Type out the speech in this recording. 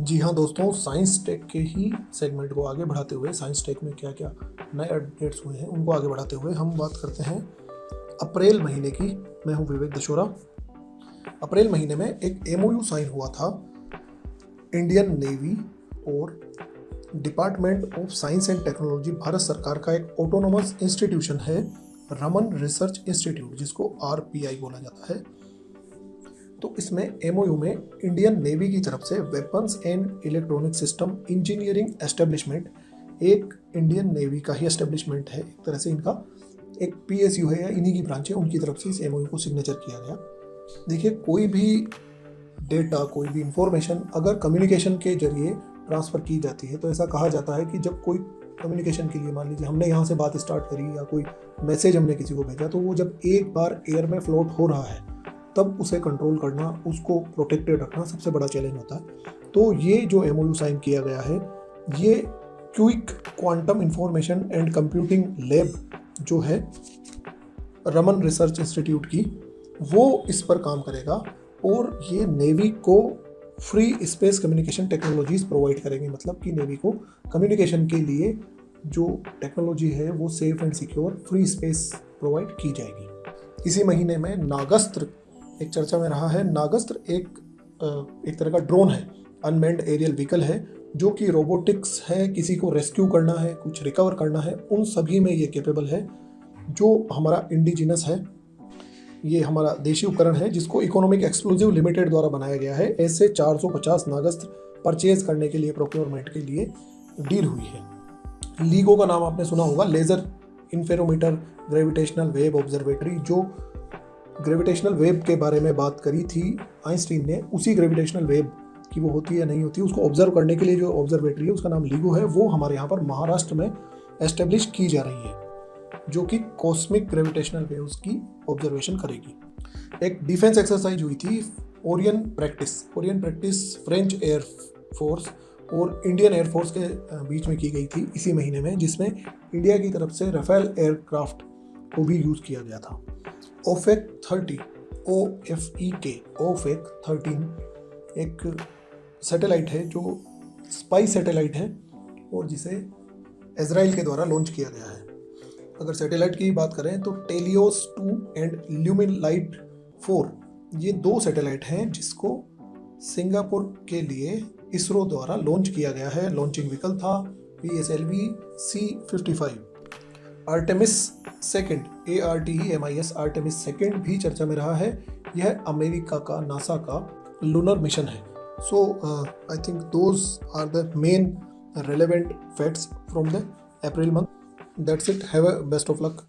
जी हाँ दोस्तों, science tech के ही सेगमेंट को आगे बढ़ाते हुए साइंस टेक में क्या क्या नए अपडेट्स हुए हैं उनको आगे बढ़ाते हुए हम बात करते हैं अप्रैल महीने की। मैं हूँ विवेक दशोरा। अप्रैल महीने में एक MOU साइन हुआ था इंडियन नेवी और department of science and technology, Bharat सरकार का एक ऑटोनोमस इंस्टीट्यूशन है रमन रिसर्च इंस्टीट्यूट, जिसको RPI बोला जाता है। तो इसमें MOU में इंडियन नेवी की तरफ से weapons and electronic system engineering establishment, एक इंडियन नेवी का ही एस्टेब्लिशमेंट है, एक तरह से इनका एक PSU है या इन्हीं की ब्रांच है, उनकी तरफ से इस MOU को सिग्नेचर किया गया। देखिए, कोई भी डेटा, कोई भी इंफॉर्मेशन अगर कम्युनिकेशन के जरिए ट्रांसफ़र की जाती है तो ऐसा कहा जाता है कि जब कोई कम्युनिकेशन के लिए, मान लीजिए हमने यहाँ से बात स्टार्ट करी या कोई मैसेज हमने किसी को भेजा, तो वो जब एक बार एयर में फ्लोट हो रहा है तब उसे कंट्रोल करना, उसको प्रोटेक्टेड रखना सबसे बड़ा चैलेंज होता है। तो ये जो MOU साइन किया गया है, ये quick quantum information and computing lab जो है रमन रिसर्च इंस्टीट्यूट की, वो इस पर काम करेगा और ये नेवी को free space communication technologies provide करेंगे। मतलब कि नेवी को कम्युनिकेशन के लिए जो टेक्नोलॉजी है वो safe and secure free space provide की जाएगी। इसी महीने में नागस्त्र एक चर्चा में रहा है। नागस्त्र एक तरह का ड्रोन है, अनमैन्ड एरियल व्हीकल है, जो कि रोबोटिक्स है, किसी को रेस्क्यू करना है, कुछ रिकवर करना है, उन सभी में ये कैपेबल है। जो हमारा इंडिजिनस है, ये हमारा देशी उपकरण है जिसको इकोनॉमिक एक्सक्लूसिव लिमिटेड द्वारा बनाया गया है। ऐसे 450 नागस्त्र परचेज करने के लिए, प्रोक्योरमेंट के लिए डील हुई है। लीगो का नाम आपने सुना होगा, लेजर इंफेरोमीटर ग्रेविटेशनल वेव ऑब्जर्वेटरी, जो ग्रेविटेशनल वेव के बारे में बात करी थी आइंस्टीन ने, उसी ग्रेविटेशनल वेव की वो होती है नहीं होती, उसको ऑब्जर्व करने के लिए जो ऑब्जर्वेटरी है उसका नाम लीगो है, वो हमारे यहाँ पर महाराष्ट्र में एस्टेब्लिश की जा रही है, जो कि कॉस्मिक ग्रेविटेशनल वेव्स की ऑब्जर्वेशन करेगी। एक डिफेंस एक्सरसाइज हुई थी Orion practice French air force और इंडियन एयरफोर्स के बीच में की गई थी इसी महीने में, जिसमें इंडिया की तरफ से राफेल एयरक्राफ्ट को भी यूज़ किया गया था। OFEC 30 OFEC 13 एक सैटेलाइट है जो स्पाई सैटेलाइट है और जिसे इजराइल के द्वारा लॉन्च किया गया है। अगर सैटेलाइट की बात करें तो टेलियोस 2 एंड ल्यूमिनलाइट 4, ये 2 सैटेलाइट हैं जिसको सिंगापुर के लिए इसरो द्वारा लॉन्च किया गया है। लॉन्चिंग व्हीकल था PSLV C-55। Artemis second ARTEMIS Artemis second भी चर्चा में रहा है। यह अमेरिका का नासा का लूनर मिशन है। So I think those are the main relevant facts from the April month. That's it. Have a best of luck.